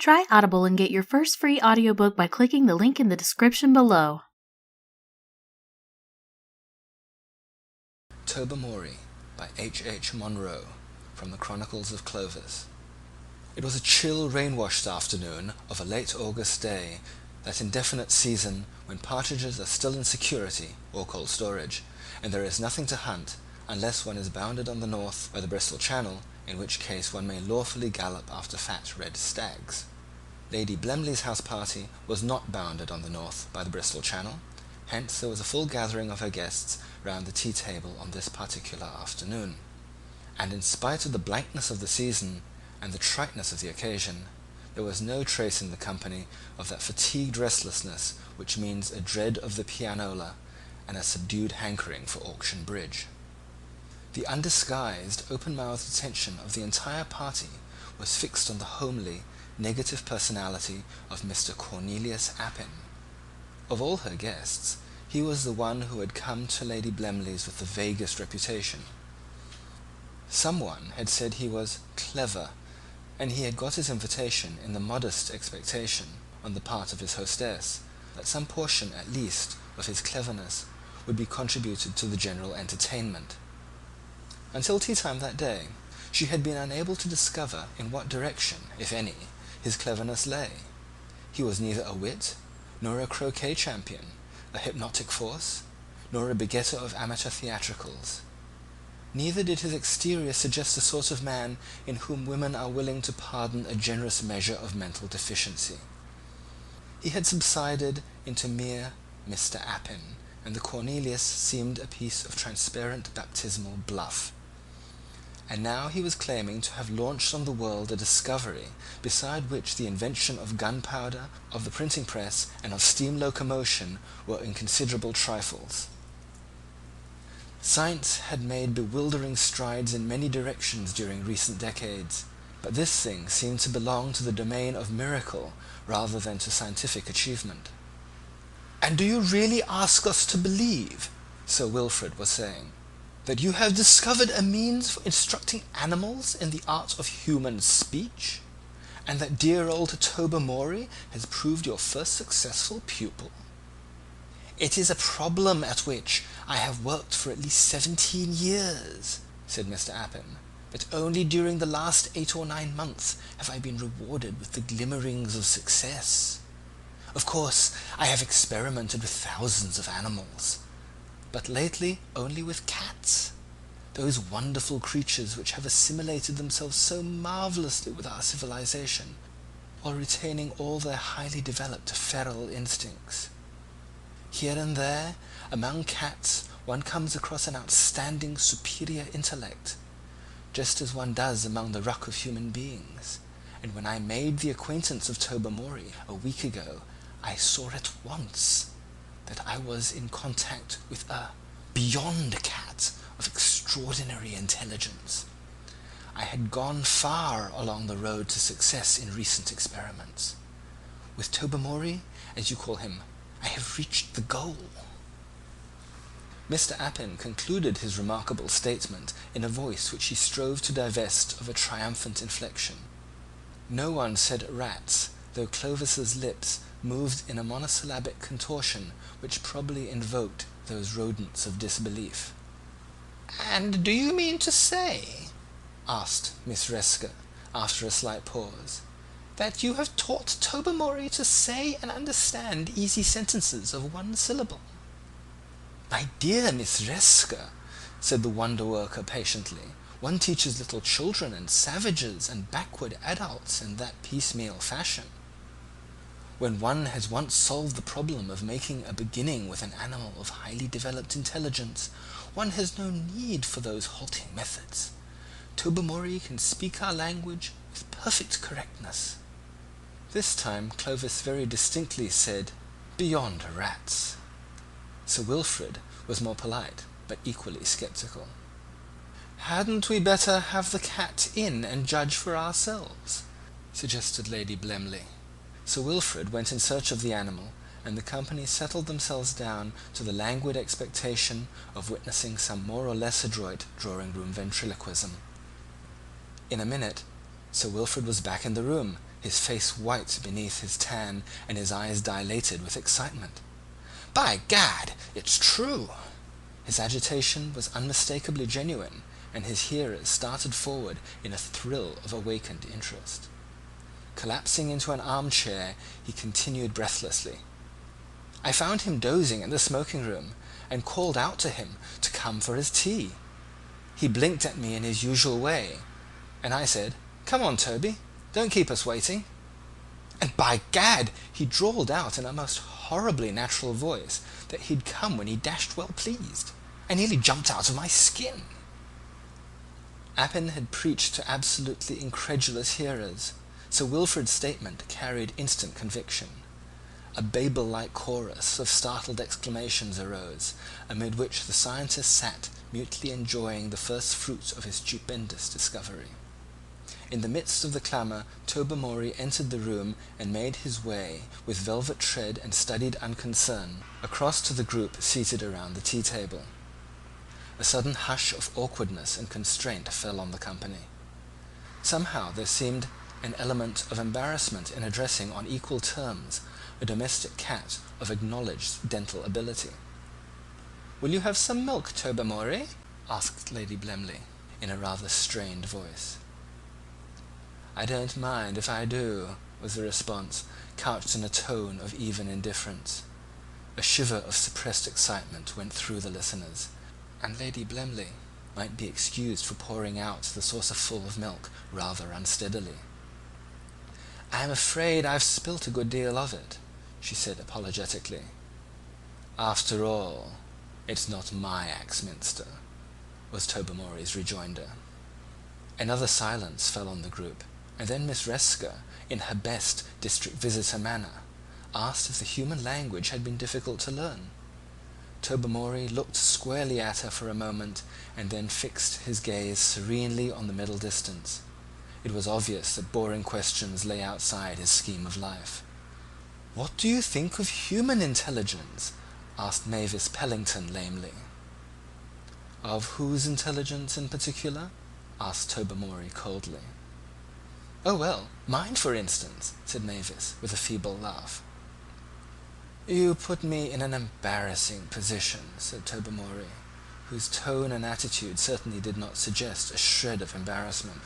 Try Audible and get your first free audiobook by clicking the link in the description below. Tobermory by H. Monroe, from the Chronicles of Clovis. It was a chill, rain-washed afternoon of a late August day, that indefinite season when partridges are still in security or cold storage, and there is nothing to hunt unless one is bounded on the north by the Bristol Channel, in which case one may lawfully gallop after fat red stags. Lady Blemley's house party was not bounded on the north by the Bristol Channel, hence there was a full gathering of her guests round the tea table on this particular afternoon, and in spite of the blankness of the season and the triteness of the occasion, there was no trace in the company of that fatigued restlessness which means a dread of the pianola and a subdued hankering for auction bridge. The undisguised, open-mouthed attention of the entire party was fixed on the homely, negative personality of Mr. Cornelius Appin. Of all her guests, he was the one who had come to Lady Blemley's with the vaguest reputation. Someone had said he was clever, and he had got his invitation in the modest expectation, on the part of his hostess, that some portion at least of his cleverness would be contributed to the general entertainment. Until tea-time that day, she had been unable to discover in what direction, if any, his cleverness lay. He was neither a wit, nor a croquet champion, a hypnotic force, nor a begetter of amateur theatricals. Neither did his exterior suggest the sort of man in whom women are willing to pardon a generous measure of mental deficiency. He had subsided into mere Mr. Appin, and the Cornelius seemed a piece of transparent baptismal bluff. And now he was claiming to have launched on the world a discovery beside which the invention of gunpowder, of the printing press, and of steam locomotion were inconsiderable trifles. Science had made bewildering strides in many directions during recent decades, but this thing seemed to belong to the domain of miracle rather than to scientific achievement. "And do you really ask us to believe," Sir Wilfrid was saying, "that you have discovered a means for instructing animals in the art of human speech, and that dear old Tobermory has proved your first successful pupil?" "It is a problem at which I have worked for at least 17 years, said Mr. Appin, "but only during the last 8 or 9 months have I been rewarded with the glimmerings of success. Of course, I have experimented with thousands of animals, but lately only with cats, those wonderful creatures which have assimilated themselves so marvellously with our civilization, while retaining all their highly developed feral instincts. Here and there, among cats, one comes across an outstanding superior intellect, just as one does among the ruck of human beings, and when I made the acquaintance of Tobermory a week ago, I saw at once that I was in contact with a beyond cat of extraordinary intelligence. I had gone far along the road to success in recent experiments. With Tobermory, as you call him, I have reached the goal." Mr. Appin concluded his remarkable statement in a voice which he strove to divest of a triumphant inflection. No one said rats, though Clovis's lips moved in a monosyllabic contortion which probably invoked those rodents of disbelief. "And do you mean to say," asked Miss Resker, after a slight pause, "that you have taught Tobermory to say and understand easy sentences of one syllable?" "My dear Miss Resker," said the wonder-worker patiently, "one teaches little children and savages and backward adults in that piecemeal fashion. When one has once solved the problem of making a beginning with an animal of highly developed intelligence, one has no need for those halting methods. Tobermory can speak our language with perfect correctness." This time Clovis very distinctly said, "beyond rats." Sir Wilfrid was more polite, but equally sceptical. "Hadn't we better have the cat in and judge for ourselves?" suggested Lady Blemley. Sir Wilfrid went in search of the animal, and the company settled themselves down to the languid expectation of witnessing some more or less adroit drawing-room ventriloquism. In a minute Sir Wilfrid was back in the room, his face white beneath his tan and his eyes dilated with excitement. "By gad, it's true!" His agitation was unmistakably genuine, and his hearers started forward in a thrill of awakened interest. Collapsing into an armchair, he continued breathlessly. "I found him dozing in the smoking-room, and called out to him to come for his tea. He blinked at me in his usual way, and I said, 'Come on, Toby, don't keep us waiting.' And by gad, he drawled out in a most horribly natural voice that he'd come when he dashed well pleased. I nearly jumped out of my skin." Appin had preached to absolutely incredulous hearers, so Wilfred's statement carried instant conviction. A Babel-like chorus of startled exclamations arose, amid which the scientist sat mutely enjoying the first fruits of his stupendous discovery. In the midst of the clamour, Tobermory entered the room and made his way, with velvet tread and studied unconcern, across to the group seated around the tea-table. A sudden hush of awkwardness and constraint fell on the company. Somehow there seemed an element of embarrassment in addressing on equal terms a domestic cat of acknowledged dental ability. "Will you have some milk, Tobermory?" asked Lady Blemley, in a rather strained voice. "I don't mind if I do," was the response, couched in a tone of even indifference. A shiver of suppressed excitement went through the listeners, and Lady Blemley might be excused for pouring out the saucerful of milk rather unsteadily. "I'm afraid I've spilt a good deal of it," she said apologetically. "After all, it's not my Axminster," was Tobermory's rejoinder. Another silence fell on the group, and then Miss Resker, in her best district visitor manner, asked if the human language had been difficult to learn. Tobermory looked squarely at her for a moment, and then fixed his gaze serenely on the middle distance. It was obvious that boring questions lay outside his scheme of life. "What do you think of human intelligence?" asked Mavis Pellington lamely. "Of whose intelligence in particular?" asked Tobermory coldly. "Oh, well, mine, for instance," said Mavis, with a feeble laugh. "You put me in an embarrassing position," said Tobermory, whose tone and attitude certainly did not suggest a shred of embarrassment.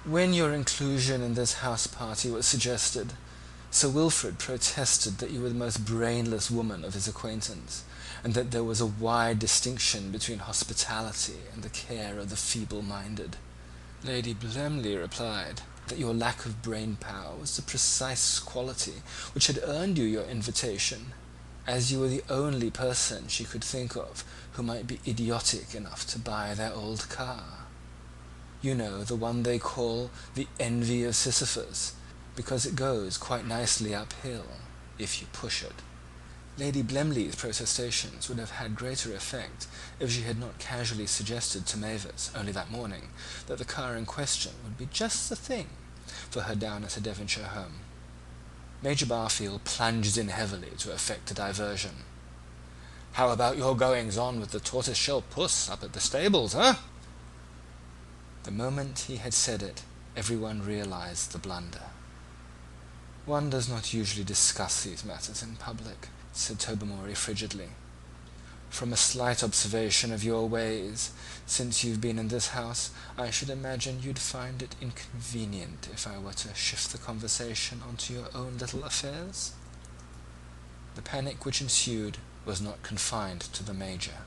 "When your inclusion in this house party was suggested, Sir Wilfrid protested that you were the most brainless woman of his acquaintance, and that there was a wide distinction between hospitality and the care of the feeble-minded. Lady Blemley replied that your lack of brain power was the precise quality which had earned you your invitation, as you were the only person she could think of who might be idiotic enough to buy their old car. You know, the one they call the envy of Sisyphus, because it goes quite nicely uphill, if you push it." Lady Blemley's protestations would have had greater effect if she had not casually suggested to Mavis, only that morning, that the car in question would be just the thing for her down at her Devonshire home. Major Barfield plunged in heavily to effect a diversion. "How about your goings-on with the tortoise-shell puss up at the stables, huh?" The moment he had said it, everyone realized the blunder. "One does not usually discuss these matters in public," said Tobermory frigidly. "From a slight observation of your ways, since you've been in this house, I should imagine you'd find it inconvenient if I were to shift the conversation onto your own little affairs." The panic which ensued was not confined to the Major.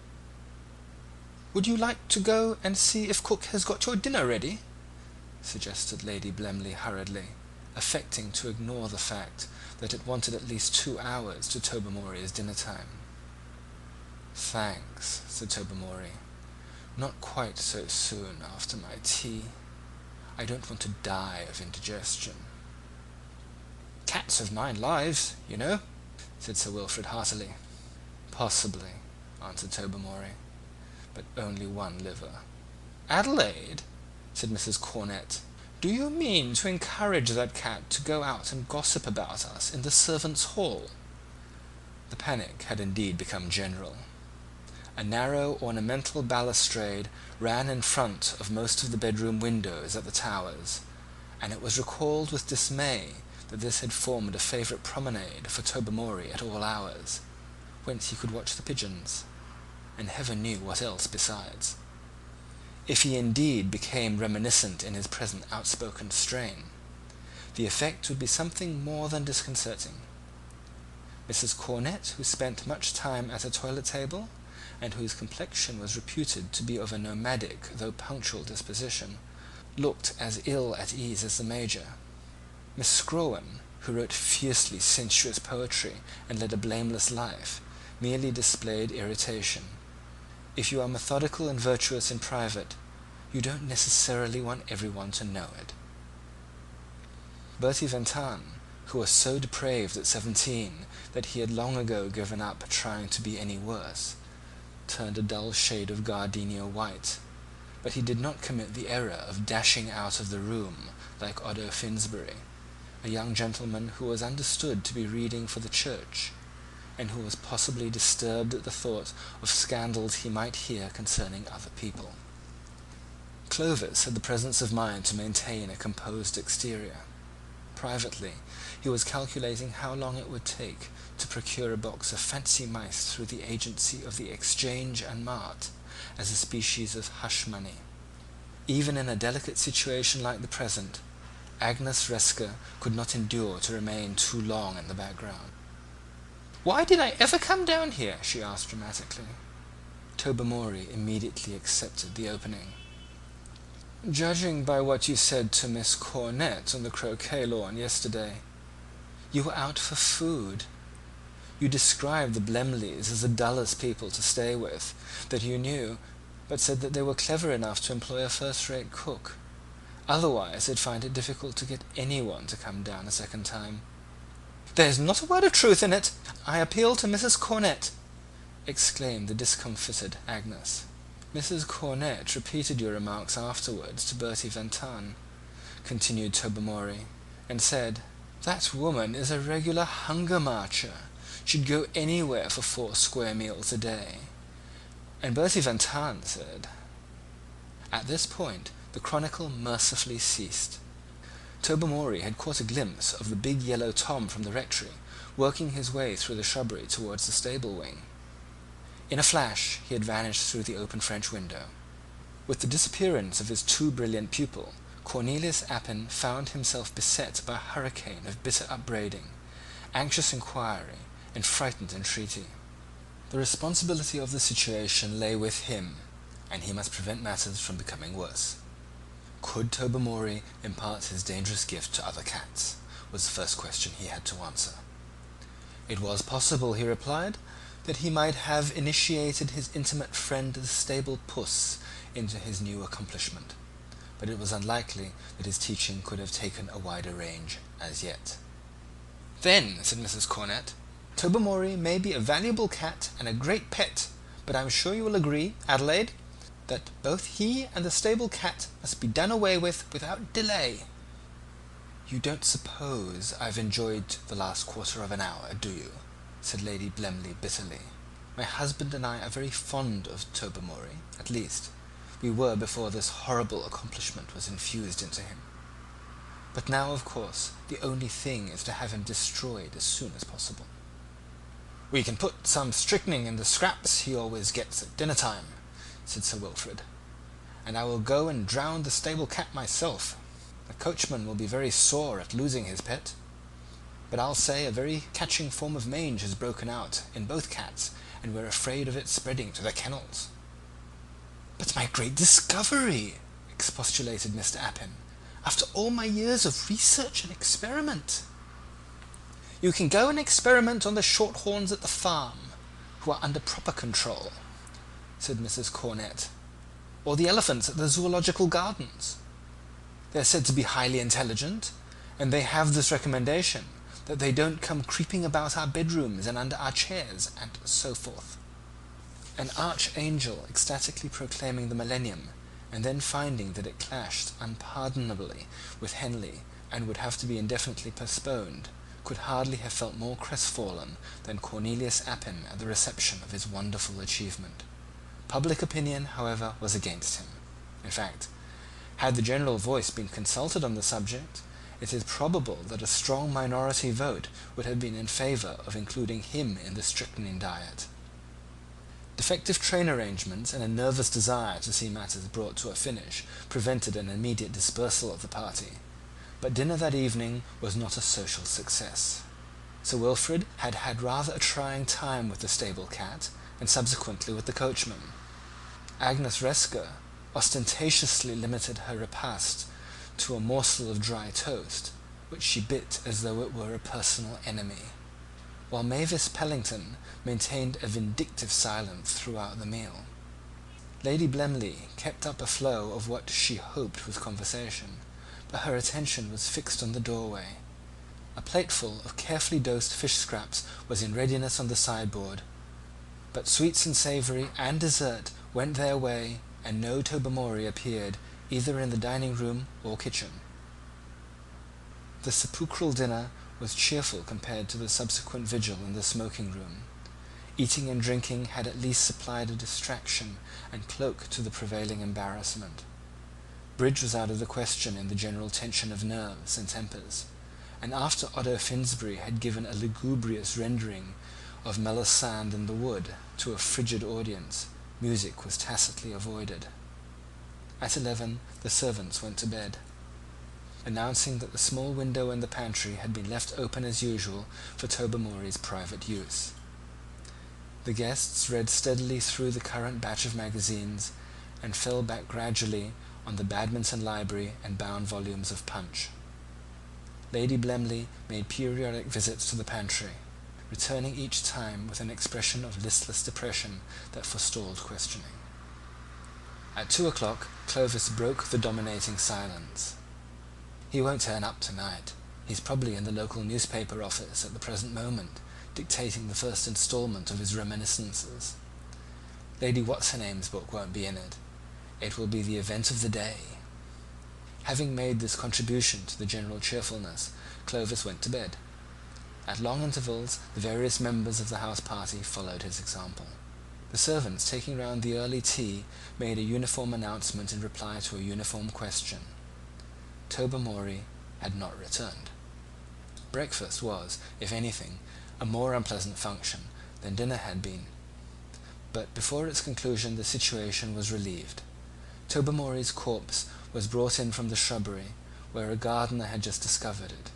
"Would you like to go and see if cook has got your dinner ready?" suggested Lady Blemley hurriedly, affecting to ignore the fact that it wanted at least 2 hours to Tobermory's dinner time. "Thanks," said Tobermory. "Not quite so soon after my tea. I don't want to die of indigestion." "Cats have 9 lives, you know," said Sir Wilfrid heartily. "Possibly," answered Tobermory, "but only 1 liver." "Adelaide," said Mrs. Cornett, "do you mean to encourage that cat to go out and gossip about us in the servants' hall?" The panic had indeed become general. A narrow ornamental balustrade ran in front of most of the bedroom windows at the Towers, and it was recalled with dismay that this had formed a favourite promenade for Tobermory at all hours, whence he could watch the pigeons, and heaven knew what else besides. If he indeed became reminiscent in his present outspoken strain, the effect would be something more than disconcerting. Mrs. Cornett, who spent much time at her toilet table, and whose complexion was reputed to be of a nomadic though punctual disposition, looked as ill at ease as the Major. Miss Scrowen, who wrote fiercely sensuous poetry and led a blameless life, merely displayed irritation. If you are methodical and virtuous in private, you don't necessarily want everyone to know it. Bertie Van Tahn, who was so depraved at 17 that he had long ago given up trying to be any worse, turned a dull shade of gardenia white, but he did not commit the error of dashing out of the room like Otto Finsbury, a young gentleman who was understood to be reading for the church, and who was possibly disturbed at the thought of scandals he might hear concerning other people. Clovis had the presence of mind to maintain a composed exterior. Privately, he was calculating how long it would take to procure a box of fancy mice through the agency of the Exchange and Mart as a species of hush money. Even in a delicate situation like the present, Agnes Resker could not endure to remain too long in the background. "Why did I ever come down here?" she asked dramatically. Tobermory immediately accepted the opening. "Judging by what you said to Miss Cornett on the croquet lawn yesterday, you were out for food. You described the Blemleys as the dullest people to stay with that you knew, but said that they were clever enough to employ a first-rate cook. Otherwise they'd find it difficult to get anyone to come down a second time." "There's not a word of truth in it. I appeal to Mrs. Cornett," exclaimed the discomfited Agnes. "Mrs. Cornett repeated your remarks afterwards to Bertie Van Tahn," continued Tobermory, "and said, 'That woman is a regular hunger marcher. She'd go anywhere for 4 square meals a day.' And Bertie Van Tahn said..." At this point the chronicle mercifully ceased. Tobermory had caught a glimpse of the big yellow Tom from the rectory, working his way through the shrubbery towards the stable wing. In a flash he had vanished through the open French window. With the disappearance of his too brilliant pupil, Cornelius Appin found himself beset by a hurricane of bitter upbraiding, anxious inquiry, and frightened entreaty. The responsibility of the situation lay with him, and he must prevent matters from becoming worse. Could Tobermory impart his dangerous gift to other cats, was the first question he had to answer. It was possible, he replied, that he might have initiated his intimate friend the stable puss into his new accomplishment, but it was unlikely that his teaching could have taken a wider range as yet. "Then," said Mrs. Cornett, "Tobermory may be a valuable cat and a great pet, but I'm sure you will agree, Adelaide, that both he and the stable cat must be done away with without delay." "You don't suppose I've enjoyed the last quarter of an hour, do you?" said Lady Blemley bitterly. "My husband and I are very fond of Tobermory, at least, we were before this horrible accomplishment was infused into him. But now, of course, the only thing is to have him destroyed as soon as possible." "We can put some strychnine in the scraps he always gets at dinner-time," said Sir Wilfrid, "and I will go and drown the stable cat myself. The coachman will be very sore at losing his pet. But I'll say a very catching form of mange has broken out in both cats, and we're afraid of it spreading to the kennels." "But my great discovery," expostulated Mr. Appin, "after all my years of research and experiment." "You can go and experiment on the shorthorns at the farm, who are under proper control," said Mrs. Cornett, "or the elephants at the zoological gardens. They're said to be highly intelligent, and they have this recommendation, that they don't come creeping about our bedrooms and under our chairs, and so forth." An archangel ecstatically proclaiming the millennium, and then finding that it clashed unpardonably with Henley and would have to be indefinitely postponed, could hardly have felt more crestfallen than Cornelius Appin at the reception of his wonderful achievement. Public opinion, however, was against him. In fact, Had the general voice been consulted on the subject, it is probable that a strong minority vote would have been in favour of including him in the strychnine diet. Defective train arrangements and a nervous desire to see matters brought to a finish prevented an immediate dispersal of the party, but dinner that evening was not a social success. Sir Wilfrid had had rather a trying time with the stable cat, and subsequently with the coachman. Agnes Resker ostentatiously limited her repast to a morsel of dry toast, which she bit as though it were a personal enemy, while Mavis Pellington maintained a vindictive silence throughout the meal. Lady Blemley kept up a flow of what she hoped was conversation, but her attention was fixed on the doorway. A plateful of carefully dosed fish scraps was in readiness on the sideboard, but sweets and savoury and dessert went their way, and no Tobermory appeared either in the dining-room or kitchen. The sepulchral dinner was cheerful compared to the subsequent vigil in the smoking-room. Eating and drinking had at least supplied a distraction and cloak to the prevailing embarrassment. Bridge was out of the question in the general tension of nerves and tempers, and after Otto Finsbury had given a lugubrious rendering of Melisande in the Wood to a frigid audience, music was tacitly avoided. At 11 the servants went to bed, announcing that the small window in the pantry had been left open as usual for Tobermory's private use. The guests read steadily through the current batch of magazines, and fell back gradually on the Badminton Library and bound volumes of Punch. Lady Blemley made periodic visits to the pantry, returning each time with an expression of listless depression that forestalled questioning. At 2 o'clock Clovis broke the dominating silence. "He won't turn up tonight. He's probably in the local newspaper office at the present moment, dictating the first instalment of his reminiscences. Lady What's-her-name's book won't be in it. It will be the event of the day." Having made this contribution to the general cheerfulness, Clovis went to bed. At long intervals the various members of the house party followed his example. The servants taking round the early tea made a uniform announcement in reply to a uniform question. Tobermory had not returned. Breakfast was, if anything, a more unpleasant function than dinner had been, but before its conclusion the situation was relieved. Tobermory's corpse was brought in from the shrubbery, where a gardener had just discovered it.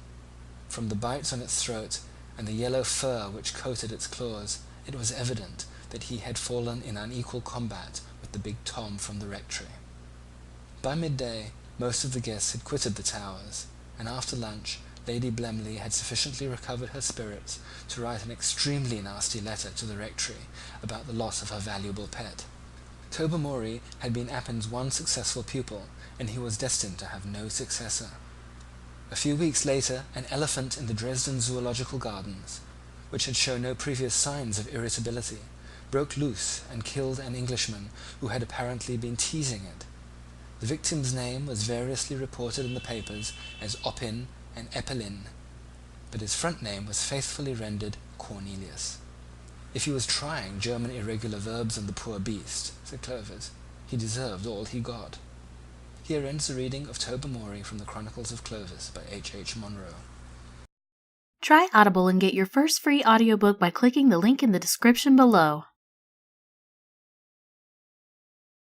From the bites on its throat and the yellow fur which coated its claws, it was evident that he had fallen in unequal combat with the big Tom from the rectory. By midday most of the guests had quitted the Towers, and after lunch Lady Blemley had sufficiently recovered her spirits to write an extremely nasty letter to the rectory about the loss of her valuable pet. Tobermory had been Appin's one successful pupil, and he was destined to have no successor. A few weeks later an elephant in the Dresden Zoological Gardens, which had shown no previous signs of irritability, broke loose and killed an Englishman who had apparently been teasing it. The victim's name was variously reported in the papers as Oppin and Eppelin, but his front name was faithfully rendered Cornelius. "If he was trying German irregular verbs on the poor beast," said Clovis, "he deserved all he got." Here ends the reading of Tobermory from the Chronicles of Clovis by H. Monroe. Try Audible and get your first free audiobook by clicking the link in the description below.